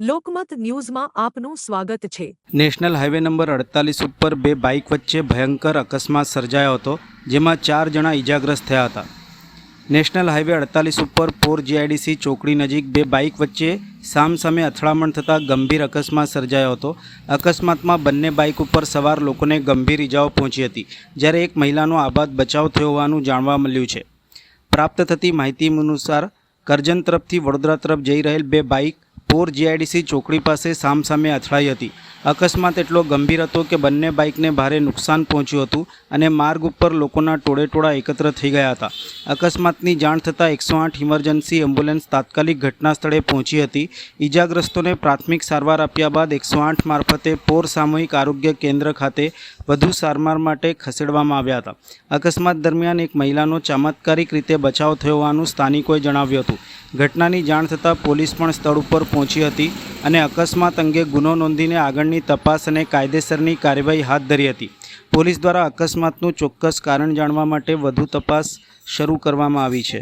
લોકમત ન્યૂઝમાં આપનું સ્વાગત છે। નેશનલ હાઈવે નંબર 48 ઉપર બે બાઇક વચ્ચે ભયંકર અકસ્માત સર્જાયો હતો, જેમાં 4 જણા ઇજાગ્રસ્ત થયા હતા। નેશનલ હાઈવે 48 ઉપર પોર જીઆઈડીસી ચોકડી નજીક બે બાઇક વચ્ચે સામસામે અથડામણ થતાં ગંભીર અકસ્માત સર્જાયો હતો। અકસ્માતમાં બંને બાઇક ઉપર સવાર લોકોને ગંભીર ઇજાઓ પહોંચી હતી, જ્યારે એક મહિલાનો આબાદ બચાવ થયો હોવાનું જાણવા મળ્યું છે। પ્રાપ્ત થતી માહિતી અનુસાર કરજણ તરફથી વડોદરા તરફ જઈ રહેલ બે બાઇક પોર જીઆઈડીસી ચોકડી પાસે સામસામે અથડાઈ હતી। અકસ્માત એટલો ગંભીર હતો કે બંને બાઇકને ભારે નુકસાન પહોંચ્યું હતું અને માર્ગ ઉપર લોકોના ટોળેટોળા એકત્ર થઈ ગયા હતા। અકસ્માતની જાણ થતાં 108 ઇમરજન્સી એમ્બ્યુલન્સ તાત્કાલિક ઘટના સ્થળે પહોંચી હતી। ઇજાગ્રસ્તોને પ્રાથમિક સારવાર આપ્યા બાદ 108 મારફતે પોર સામૂહિક આરોગ્ય કેન્દ્ર ખાતે વધુ સારવાર માટે ખસેડવામાં આવ્યા હતા। અકસ્માત દરમિયાન એક મહિલાનો ચમત્કારિક રીતે બચાવ થયો હોવાનું સ્થાનિકોએ જણાવ્યું હતું। ઘટનાની જાણ થતાં પોલીસ પણ સ્થળ ઉપર પહોંચી હતી અને અકસ્માત અંગે ગુનો નોંધીને આગળની તપાસ અને કાયદેસરની કાર્યવાહી હાથ ધરી હતી। પોલીસ દ્વારા અકસ્માતનું ચોક્કસ કારણ જાણવા માટે વધુ તપાસ શરૂ કરવામાં આવી છે।